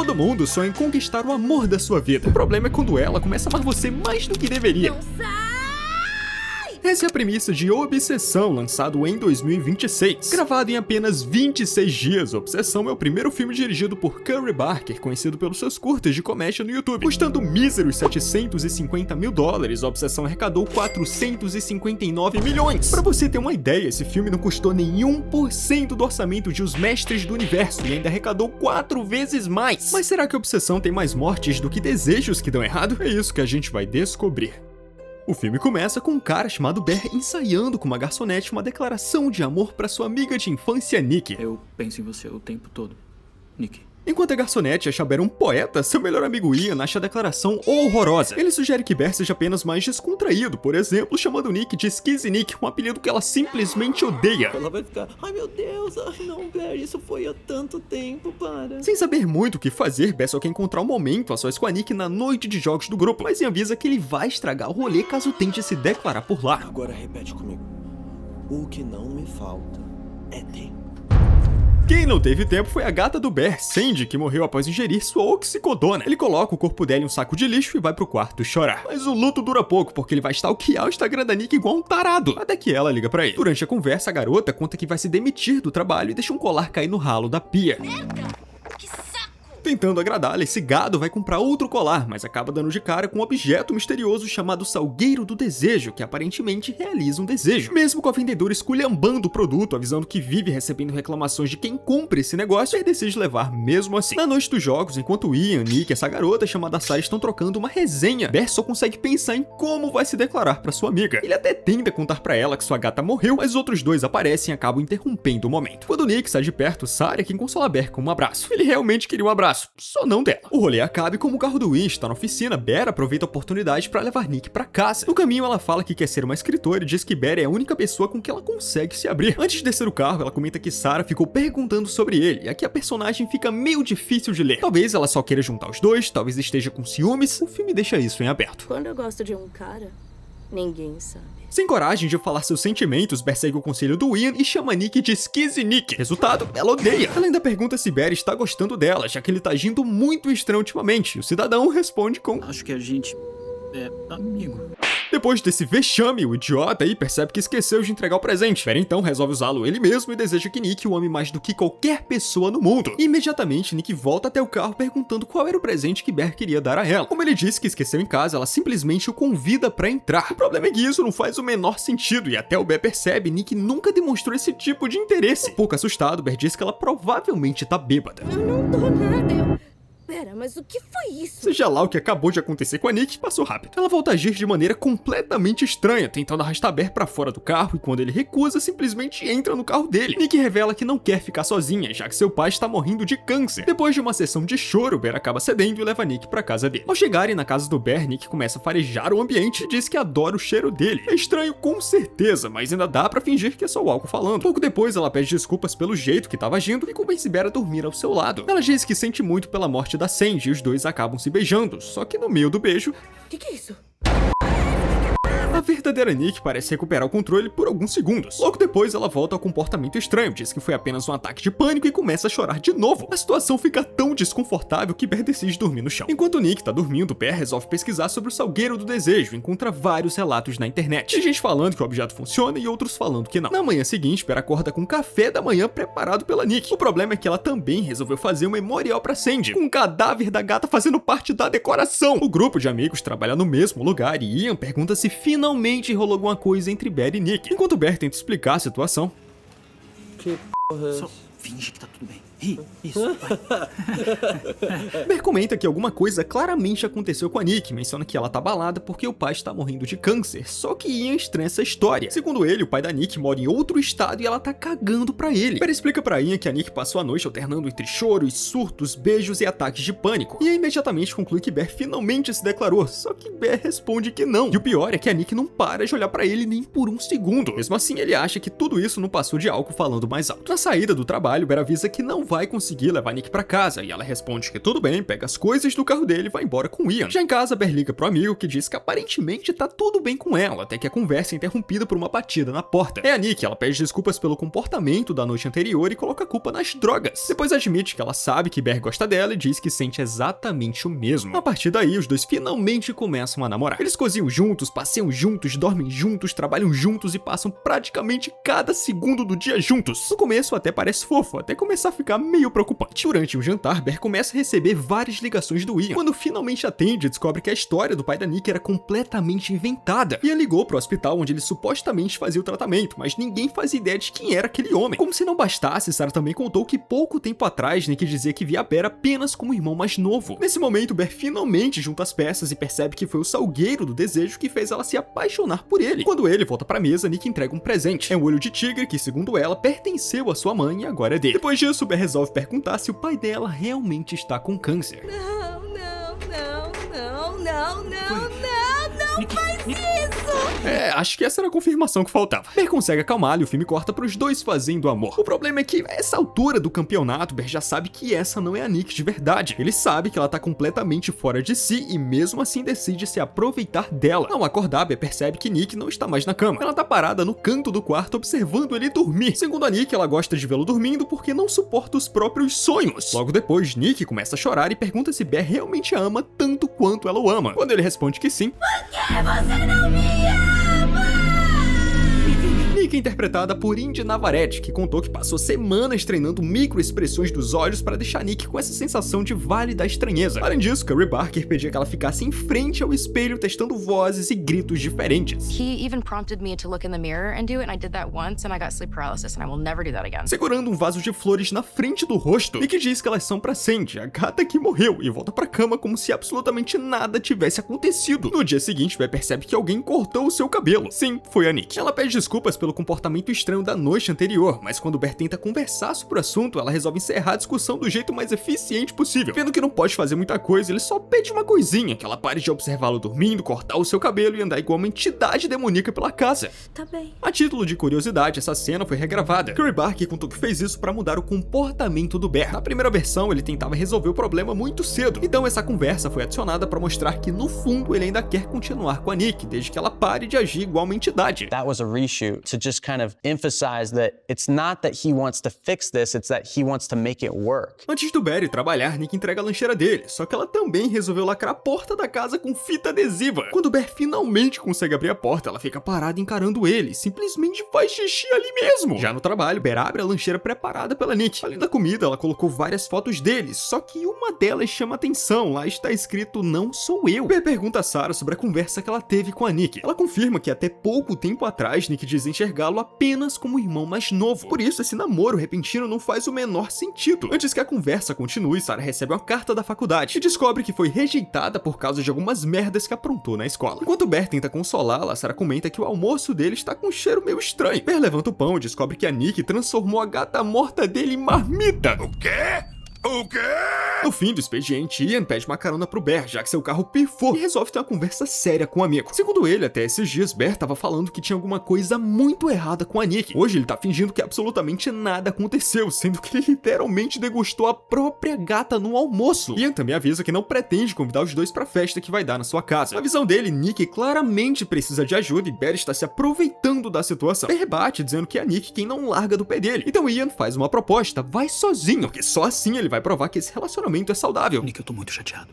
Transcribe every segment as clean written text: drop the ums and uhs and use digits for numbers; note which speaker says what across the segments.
Speaker 1: Todo mundo sonha em conquistar o amor da sua vida. O problema é quando ela começa a amar você mais do que deveria.
Speaker 2: Não sai!
Speaker 1: Essa é a premissa de Obsessão, lançado em 2026. Gravado em apenas 26 dias, Obsessão é o primeiro filme dirigido por Curry Barker, conhecido pelos seus curtas de comédia no YouTube. Custando míseros $750 mil, Obsessão arrecadou 459 milhões. Pra você ter uma ideia, esse filme não custou nem 1% do orçamento de Os Mestres do Universo e ainda arrecadou 4 vezes mais. Mas será que Obsessão tem mais mortes do que desejos que dão errado? É isso que a gente vai descobrir. O filme começa com um cara chamado Bear ensaiando com uma garçonete uma declaração de amor pra sua amiga de infância, Nick.
Speaker 3: Eu penso em você o tempo todo, Nick.
Speaker 1: Enquanto a garçonete acha Bear um poeta, seu melhor amigo Ian acha a declaração horrorosa. Ele sugere que Bear seja apenas mais descontraído, por exemplo, chamando Nick de Skizzy Nick, um apelido que ela simplesmente odeia.
Speaker 4: Ela vai ficar, ai meu Deus, ai não, Bear, isso foi há tanto tempo, para.
Speaker 1: Sem saber muito o que fazer, Bear só quer encontrar um momento a sós com a Nick na noite de jogos do grupo, mas Ian avisa que ele vai estragar o rolê caso tente se declarar por lá.
Speaker 4: Agora repete comigo. O que não me falta é tempo.
Speaker 1: Quem não teve tempo foi a gata do Bear, Sandy, que morreu após ingerir sua oxicodona. Ele coloca o corpo dela em um saco de lixo e vai pro quarto chorar. Mas o luto dura pouco, porque ele vai stalkear o Instagram da Nick igual um tarado, até que ela liga pra ele. Durante a conversa, a garota conta que vai se demitir do trabalho e deixa um colar cair no ralo da pia.
Speaker 2: Que saco!
Speaker 1: Tentando agradá-la, esse gado vai comprar outro colar, mas acaba dando de cara com um objeto misterioso chamado Salgueiro do Desejo, que aparentemente realiza um desejo. Mesmo com a vendedora esculhambando o produto, avisando que vive recebendo reclamações de quem compra esse negócio, ele decide levar mesmo assim. Na noite dos jogos, enquanto Ian, Nick e essa garota chamada Sarah estão trocando uma resenha, Bear só consegue pensar em como vai se declarar pra sua amiga. Ele até tenta contar pra ela que sua gata morreu, mas os outros dois aparecem e acabam interrompendo o momento. Quando Nick sai de perto, Sarah é quem consola Bear com um abraço. Ele realmente queria um abraço, só não dela. O rolê acaba e como o carro do Ian está na oficina, Bear aproveita a oportunidade pra levar Nick pra casa. No caminho ela fala que quer ser uma escritora e diz que Bear é a única pessoa com que ela consegue se abrir. Antes de descer o carro, ela comenta que Sarah ficou perguntando sobre ele, e aqui a personagem fica meio difícil de ler. Talvez ela só queira juntar os dois, talvez esteja com ciúmes, o filme deixa isso em aberto.
Speaker 2: Quando eu gosto de um cara, ninguém sabe.
Speaker 1: Sem coragem de falar seus sentimentos, Bear segue o conselho do Ian e chama Nick de Skizzy Nick. Resultado, ela odeia. Ela ainda pergunta se Bear está gostando dela, já que ele tá agindo muito estranho ultimamente. O cidadão responde com:
Speaker 3: Acho que a gente é amigo.
Speaker 1: Depois desse vexame, o idiota aí percebe que esqueceu de entregar o presente. Bear então resolve usá-lo ele mesmo e deseja que Nick o ame mais do que qualquer pessoa no mundo. E imediatamente, Nick volta até o carro perguntando qual era o presente que Bear queria dar a ela. Como ele disse que esqueceu em casa, ela simplesmente o convida pra entrar. O problema é que isso não faz o menor sentido e até o Bear percebe, Nick nunca demonstrou esse tipo de interesse. Um pouco assustado, Bear diz que ela provavelmente tá bêbada.
Speaker 2: Eu não tô nada, Pera, mas o que foi isso?
Speaker 1: Seja lá o que acabou de acontecer com a Nick, passou rápido. Ela volta a agir de maneira completamente estranha, tentando arrastar Bear pra fora do carro e quando ele recusa, simplesmente entra no carro dele. Nick revela que não quer ficar sozinha, já que seu pai está morrendo de câncer. Depois de uma sessão de choro, Bear acaba cedendo e leva Nick pra casa dele. Ao chegarem na casa do Bear, Nick começa a farejar o ambiente e diz que adora o cheiro dele. É estranho com certeza, mas ainda dá pra fingir que é só o álcool falando. Pouco depois, ela pede desculpas pelo jeito que estava agindo e convence Bear a dormir ao seu lado. Ela diz que sente muito pela morte da Sandy e os dois acabam se beijando, só que no meio do beijo...
Speaker 2: Que é isso?
Speaker 1: A verdadeira Nick parece recuperar o controle por alguns segundos. Logo depois, ela volta ao comportamento estranho, diz que foi apenas um ataque de pânico e começa a chorar de novo. A situação fica tão desconfortável que Bear decide dormir no chão. Enquanto Nick tá dormindo, Bear resolve pesquisar sobre o Salgueiro do Desejo e encontra vários relatos na internet. Tem gente falando que o objeto funciona e outros falando que não. Na manhã seguinte, Bear acorda com um café da manhã preparado pela Nick. O problema é que ela também resolveu fazer um memorial pra Sandy, com o cadáver da gata fazendo parte da decoração. O grupo de amigos trabalha no mesmo lugar e Ian pergunta se finalmente rolou alguma coisa entre Bear e Nick. Enquanto Bear tenta explicar a situação,
Speaker 4: Que porra é
Speaker 3: Só
Speaker 4: essa?
Speaker 3: finge que tá tudo bem. Ri, isso, vai.
Speaker 1: Bear comenta que alguma coisa claramente aconteceu com a Nick, menciona que ela tá abalada porque o pai está morrendo de câncer, só que Ian estranha essa história. Segundo ele, o pai da Nick mora em outro estado e ela tá cagando pra ele. Bear explica pra Ian que a Nick passou a noite alternando entre choros, surtos, beijos e ataques de pânico. Ian imediatamente conclui que Bear finalmente se declarou, só que Bear responde que não. E o pior é que a Nick não para de olhar pra ele nem por um segundo. Mesmo assim, ele acha que tudo isso não passou de álcool falando mais alto. Na saída do trabalho, Bear avisa que não vai conseguir levar Nick pra casa, e ela responde que tudo bem, pega as coisas do carro dele e vai embora com Ian. Já em casa, Ber liga pro amigo que diz que aparentemente tá tudo bem com ela, até que a conversa é interrompida por uma batida na porta. É a Nick, ela pede desculpas pelo comportamento da noite anterior e coloca a culpa nas drogas. Depois admite que ela sabe que Ber gosta dela e diz que sente exatamente o mesmo. A partir daí, os dois finalmente começam a namorar. Eles cozinham juntos, passeiam juntos, dormem juntos, trabalham juntos e passam praticamente cada segundo do dia juntos. No começo até parece fofo, até começar a ficar meio preocupante. Durante um jantar, Ber começa a receber várias ligações do Ian. Quando finalmente atende, descobre que a história do pai da Nick era completamente inventada. Ian ligou pro hospital onde ele supostamente fazia o tratamento, mas ninguém fazia ideia de quem era aquele homem. Como se não bastasse, Sarah também contou que pouco tempo atrás Nick dizia que via Ber apenas como irmão mais novo. Nesse momento, Ber finalmente junta as peças e percebe que foi o Salgueiro do Desejo que fez ela se apaixonar por ele. Quando ele volta pra mesa, Nick entrega um presente. É um olho de tigre que, segundo ela, pertenceu à sua mãe e agora é dele. Depois disso, Ber resolve perguntar se o pai dela realmente está com câncer.
Speaker 2: Não, não, não, não, não, não, não faz isso!
Speaker 1: Acho que essa era a confirmação que faltava. Ber consegue acalmá-lo e o filme corta pros dois fazendo amor. O problema é que, a essa altura do campeonato, Ber já sabe que essa não é a Nick de verdade. Ele sabe que ela tá completamente fora de si e mesmo assim decide se aproveitar dela. Ao acordar, Ber percebe que Nick não está mais na cama. Ela tá parada no canto do quarto observando ele dormir. Segundo a Nick, ela gosta de vê-lo dormindo porque não suporta os próprios sonhos. Logo depois, Nick começa a chorar e pergunta se Ber realmente a ama tanto quanto ela o ama. Quando ele responde que sim,
Speaker 2: Por que você não me ama?
Speaker 1: Nick é interpretada por Indy Navarrete, que contou que passou semanas treinando microexpressões dos olhos para deixar Nick com essa sensação de vale da estranheza. Além disso, Curry Barker pedia que ela ficasse em frente ao espelho testando vozes e gritos diferentes.
Speaker 5: He even prompted me to look in the mirror and do it, and I did that once, and I got sleep paralysis, and I will never do that again.
Speaker 1: Segurando um vaso de flores na frente do rosto, Nick diz que elas são pra Sandy, a gata que morreu, e volta pra cama como se absolutamente nada tivesse acontecido. No dia seguinte, Ber percebe que alguém cortou o seu cabelo. Sim, foi a Nick. Ela pede desculpas pelo comportamento estranho da noite anterior, mas quando Ber tenta conversar sobre o assunto, ela resolve encerrar a discussão do jeito mais eficiente possível. Vendo que não pode fazer muita coisa, ele só pede uma coisinha, que ela pare de observá-lo dormindo, cortar o seu cabelo e andar igual uma entidade demoníaca pela casa.
Speaker 2: Tá bem.
Speaker 1: A título de curiosidade, essa cena foi regravada. Curry Barker contou que fez isso para mudar o comportamento do Ber. Na primeira versão, ele tentava resolver o problema muito cedo, então essa conversa foi adicionada para mostrar que no fundo ele ainda quer continuar com a Nick, desde que ela pare de agir igual uma entidade.
Speaker 6: That was a reshoot to just kind of emphasize that it's not that he wants to fix this, it's that he wants to make it work.
Speaker 1: Antes do Barry trabalhar, Nick entrega a lancheira dele, só que ela também resolveu lacrar a porta da casa com fita adesiva. Quando o Ber finalmente consegue abrir a porta, ela fica parada encarando ele, simplesmente faz xixi ali mesmo. Já no trabalho, Ber abre a lancheira preparada pela Nick. Além da comida, ela colocou várias fotos dele, só que uma delas chama atenção, lá está escrito "Não sou eu". Ber pergunta a Sarah sobre a conversa que ela teve com a Nick. Ela confirma que até pouco tempo atrás, Nick diz enxergá-lo apenas como o irmão mais novo. Por isso, esse namoro repentino não faz o menor sentido. Antes que a conversa continue, Sarah recebe uma carta da faculdade e descobre que foi rejeitada por causa de algumas merdas que aprontou na escola. Enquanto Ber tenta consolá-la, Sarah comenta que o almoço dele está com um cheiro meio estranho. Ber levanta o pão e descobre que a Nick transformou a gata morta dele em marmita. O quê? O quê? No fim do expediente, Ian pede uma carona pro Ber, já que seu carro pifou, e resolve ter uma conversa séria com o amigo. Segundo ele, até esses dias, Ber tava falando que tinha alguma coisa muito errada com a Nick. Hoje ele tá fingindo que absolutamente nada aconteceu, sendo que ele literalmente degustou a própria gata no almoço. Ian também avisa que não pretende convidar os dois pra festa que vai dar na sua casa. Na visão dele, Nick claramente precisa de ajuda e Ber está se aproveitando da situação. Ber rebate, dizendo que é a Nick quem não larga do pé dele. Então Ian faz uma proposta: vai sozinho, porque só assim ele vai provar que esse relacionamento é saudável.
Speaker 3: Nick, eu tô muito chateado.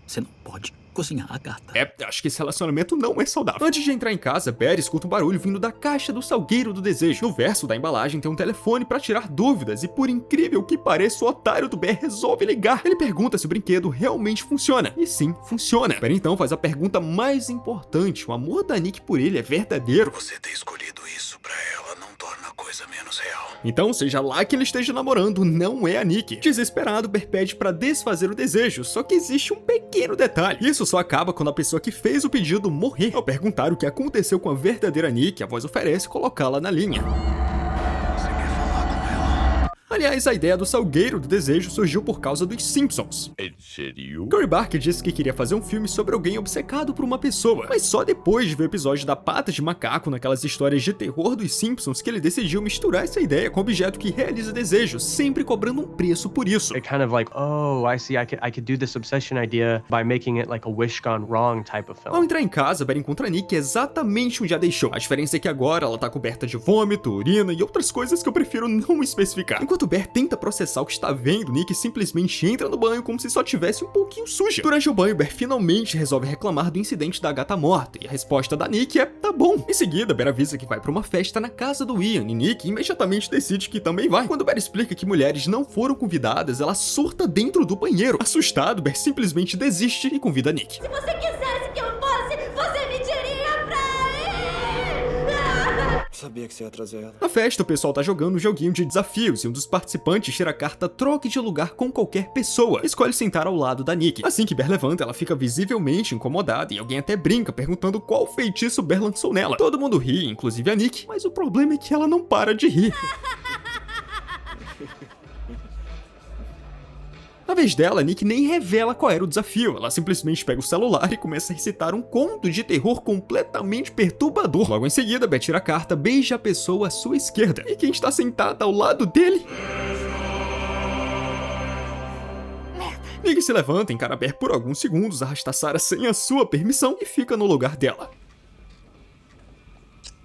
Speaker 3: Você não pode cozinhar a gata.
Speaker 1: Acho que esse relacionamento não é saudável. Antes de entrar em casa, Ber escuta um barulho vindo da caixa do Salgueiro do Desejo. No verso da embalagem tem um telefone pra tirar dúvidas e, por incrível que pareça, o otário do Ber resolve ligar. Ele pergunta se o brinquedo realmente funciona. E sim, funciona. Ber então faz a pergunta mais importante: o amor da Nick por ele é verdadeiro?
Speaker 7: Você ter escolhido isso pra ela não torna a coisa menos real.
Speaker 1: Então, seja lá que ele esteja namorando, não é a Nick. Desesperado, Ber pede pra desfazer o desejo, só que existe um pequeno detalhe. Isso só acaba quando a pessoa que fez o pedido morrer. Ao perguntar o que aconteceu com a verdadeira Nick, a voz oferece colocá-la na linha.
Speaker 7: Você quer falar com ela?
Speaker 1: Aliás, a ideia do salgueiro do desejo surgiu por causa dos Simpsons.
Speaker 7: Sério?
Speaker 1: Cory Barker disse que queria fazer um filme sobre alguém obcecado por uma pessoa, mas só depois de ver o episódio da pata de macaco naquelas histórias de terror dos Simpsons que ele decidiu misturar essa ideia com o objeto que realiza desejo, sempre cobrando um preço por isso.
Speaker 8: It kind of like, oh, I see, I could do this obsession idea by making it like a Wish Gone Wrong type of film.
Speaker 1: Ao entrar em casa, Bear encontra Nick exatamente onde a deixou. A diferença é que agora ela tá coberta de vômito, urina e outras coisas que eu prefiro não especificar. Enquanto Bear tenta processar o que está vendo, Nick simplesmente entra no banho como se só tivesse um pouquinho suja. Durante o banho, Bear finalmente resolve reclamar do incidente da gata morta, e a resposta da Nick é, tá bom. Em seguida, Bear avisa que vai pra uma festa na casa do Ian, e Nick imediatamente decide que também vai. Quando Bear explica que mulheres não foram convidadas, ela surta dentro do banheiro. Assustado, Bear simplesmente desiste e convida Nick.
Speaker 2: Se você quisesse que eu fosse, você me diria pra ir!
Speaker 4: Sabia que você ia trazer ela.
Speaker 1: Na festa, o pessoal tá jogando um joguinho de desafios e um dos participantes tira a carta troque de lugar com qualquer pessoa. Escolhe sentar ao lado da Nick. Assim que Bear levanta, ela fica visivelmente incomodada e alguém até brinca perguntando qual feitiço Bear lançou nela. Todo mundo ri, inclusive a Nick, mas o problema é que ela não para de rir. Na vez dela, Nick nem revela qual era o desafio, ela simplesmente pega o celular e começa a recitar um conto de terror completamente perturbador. Logo em seguida, Bear tira a carta, beija a pessoa à sua esquerda. E quem está sentada ao lado dele? Nick se levanta, encara Bear por alguns segundos, arrasta Sarah sem a sua permissão e fica no lugar dela.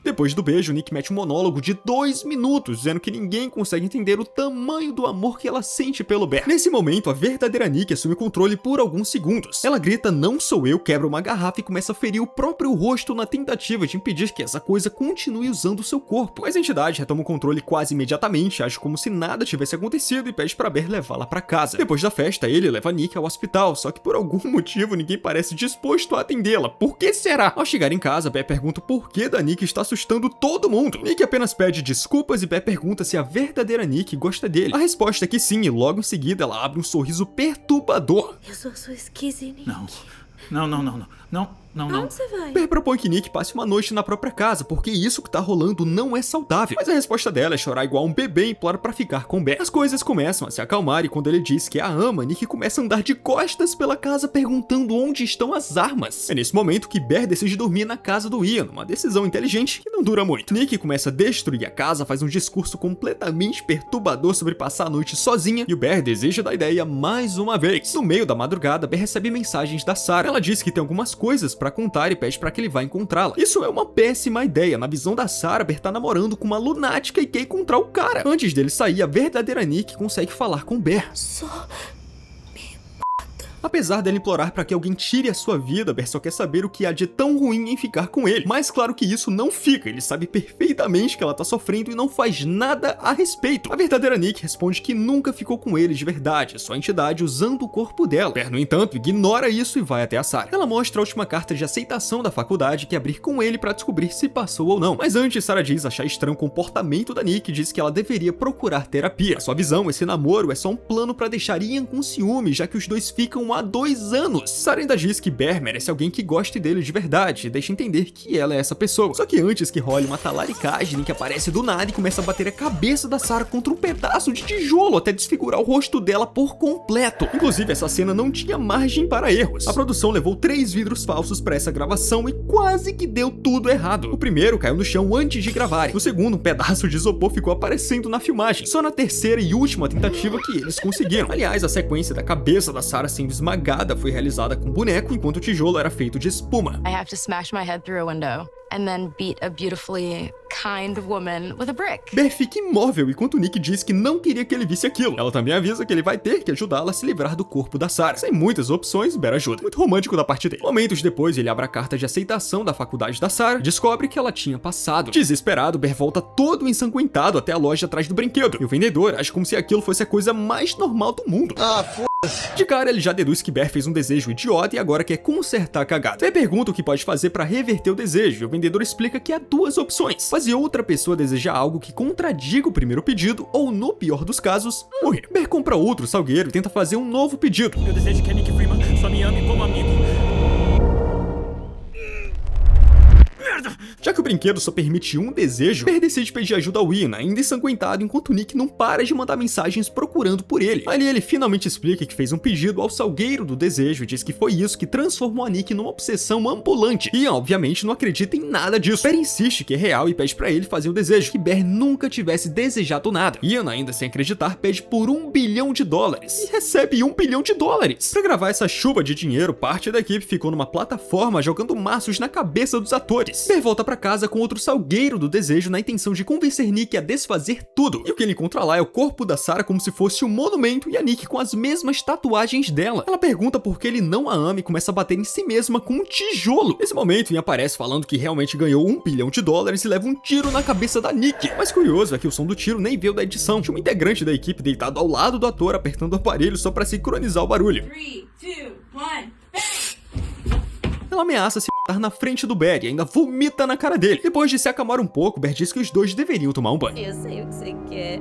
Speaker 1: Depois do beijo, Nick mete um monólogo de 2 minutos, dizendo que ninguém consegue entender o tamanho do amor que ela sente pelo Bear. Nesse momento, a verdadeira Nick assume o controle por alguns segundos. Ela grita, não sou eu, quebra uma garrafa e começa a ferir o próprio rosto na tentativa de impedir que essa coisa continue usando o seu corpo. Mas a entidade retoma o controle quase imediatamente, age como se nada tivesse acontecido e pede pra Bear levá-la pra casa. Depois da festa, ele leva Nick ao hospital, só que por algum motivo ninguém parece disposto a atendê-la. Por que será? Ao chegar em casa, Bear pergunta o porquê da Nick está assustando todo mundo. Nick apenas pede desculpas e Bear pergunta se a verdadeira Nick gosta dele. A resposta é que sim, e logo em seguida ela abre um sorriso perturbador.
Speaker 2: Eu sou sua esquisita, Nick.
Speaker 3: Não.
Speaker 2: Aonde você vai?
Speaker 1: Bear propõe que Nick passe uma noite na própria casa, porque isso que tá rolando não é saudável. Mas a resposta dela é chorar igual um bebê e implora pra ficar com Bear. As coisas começam a se acalmar e quando ele diz que a ama, Nick começa a andar de costas pela casa perguntando onde estão as armas. É nesse momento que Bear decide dormir na casa do Ian, uma decisão inteligente que não dura muito. Nick começa a destruir a casa, faz um discurso completamente perturbador sobre passar a noite sozinha e o Bear deseja da ideia mais uma vez. No meio da madrugada, Bear recebe mensagens da Sarah. Ela diz que tem algumas coisas pra contar e pede pra que ele vá encontrá-la. Isso é uma péssima ideia. Na visão da Sarah, Bear tá namorando com uma lunática e quer encontrar o cara. Antes dele sair, a verdadeira Nick consegue falar com Bear. Apesar dela implorar pra que alguém tire a sua vida, Bear só quer saber o que há de tão ruim em ficar com ele. Mas claro que isso não fica, ele sabe perfeitamente que ela tá sofrendo e não faz nada a respeito. A verdadeira Nick responde que nunca ficou com ele de verdade, é só a entidade usando o corpo dela. Bear, no entanto, ignora isso e vai até a Sarah. Ela mostra a última carta de aceitação da faculdade que abrir com ele pra descobrir se passou ou não. Mas antes, Sarah diz achar estranho o comportamento da Nick e diz que ela deveria procurar terapia. Na sua visão, esse namoro é só um plano pra deixar Ian com ciúme, já que os dois ficam há 2 anos. Sarah ainda diz que Bear merece alguém que goste dele de verdade e deixa entender que ela é essa pessoa. Só que antes que role uma talaricagem, Nick aparece do nada e começa a bater a cabeça da Sarah contra um pedaço de tijolo até desfigurar o rosto dela por completo. Inclusive, essa cena não tinha margem para erros. A produção levou 3 vidros falsos para essa gravação e quase que deu tudo errado. O primeiro caiu no chão antes de gravarem. O segundo, um pedaço de isopor ficou aparecendo na filmagem. Só na terceira e última tentativa que eles conseguiram. Aliás, a sequência da cabeça da Sarah sendo esmagada foi realizada com boneco, enquanto o tijolo era feito de espuma.
Speaker 5: I have to smash my head through a window and then beat a beautifully kind woman with a brick.
Speaker 1: Bear fica imóvel enquanto Nick diz que não queria que ele visse aquilo. Ela também avisa que ele vai ter que ajudá-la a se livrar do corpo da Sarah. Sem muitas opções, Bear ajuda. Muito romântico da parte dele. Momentos depois, ele abre a carta de aceitação da faculdade da Sarah e descobre que ela tinha passado. Desesperado, Bear volta todo ensanguentado até a loja atrás do brinquedo. E o vendedor age como se aquilo fosse a coisa mais normal do mundo. De cara, ele já deduz que Bear fez um desejo idiota e agora quer consertar a cagada. Bear pergunta o que pode fazer pra reverter o desejo e o vendedor explica que há 2 opções. Fazer outra pessoa desejar algo que contradiga o primeiro pedido ou, no pior dos casos, morrer. Bear compra outro salgueiro e tenta fazer um novo pedido.
Speaker 3: Eu desejo que a Nick Freeman só me ame como amigo.
Speaker 1: Já que o brinquedo só permite um desejo, Bear decide pedir ajuda ao Ian, ainda ensanguentado, enquanto Nick não para de mandar mensagens procurando por ele. Ali ele finalmente explica que fez um pedido ao Salgueiro do Desejo e diz que foi isso que transformou a Nick numa obsessão ambulante. Ian, obviamente, não acredita em nada disso. Bear insiste que é real e pede pra ele fazer um desejo, que Bear nunca tivesse desejado nada. Ian, ainda sem acreditar, pede por $1 bilhão e recebe $1 bilhão. Pra gravar essa chuva de dinheiro, parte da equipe ficou numa plataforma jogando maços na cabeça dos atores. Bear volta pra casa com outro Salgueiro do Desejo na intenção de convencer Nick a desfazer tudo. E o que ele encontra lá é o corpo da Sarah como se fosse um monumento e a Nick com as mesmas tatuagens dela. Ela pergunta por que ele não a ama e começa a bater em si mesma com um tijolo. Nesse momento, Ian aparece falando que realmente ganhou $1 bilhão e leva um tiro na cabeça da Nick. Mas curioso é que o som do tiro nem veio da edição. Tinha um integrante da equipe deitado ao lado do ator apertando o aparelho só pra sincronizar o barulho.
Speaker 2: 3, 2, 1,
Speaker 1: Ela ameaça se matar na frente do Bear e ainda vomita na cara dele. Depois de se acalmar um pouco, Bear diz que os dois deveriam tomar um banho.
Speaker 2: eu sei o que você quer.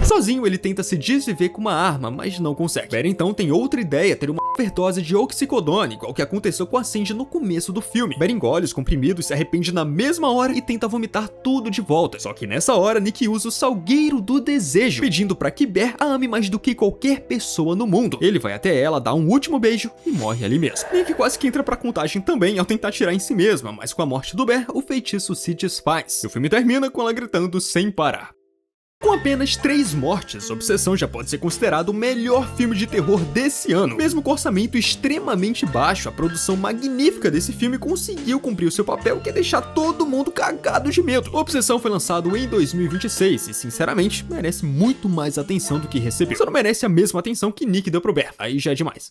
Speaker 1: Sozinho, ele tenta se desviver com uma arma, mas não consegue. Bear então tem outra ideia, ter uma overdose de oxicodona, igual que aconteceu com a Cindy no começo do filme. Bear engole os comprimidos, se arrepende na mesma hora e tenta vomitar tudo de volta. Só que nessa hora, Nick usa o Salgueiro do Desejo, pedindo pra que Bear a ame mais do que qualquer pessoa no mundo. Ele vai até ela, dá um último beijo e morre ali mesmo. Nick quase que entra pra contagem também ao tentar atirar em si mesma, mas com a morte do Bear, o feitiço se desfaz. E o filme termina com ela gritando sem parar. Com apenas 3 mortes, Obsessão já pode ser considerado o melhor filme de terror desse ano. Mesmo com orçamento extremamente baixo, a produção magnífica desse filme conseguiu cumprir o seu papel, que é deixar todo mundo cagado de medo. Obsessão foi lançado em 2026 e, sinceramente, merece muito mais atenção do que recebeu. Só não merece a mesma atenção que Nick deu pro Bear, aí já é demais.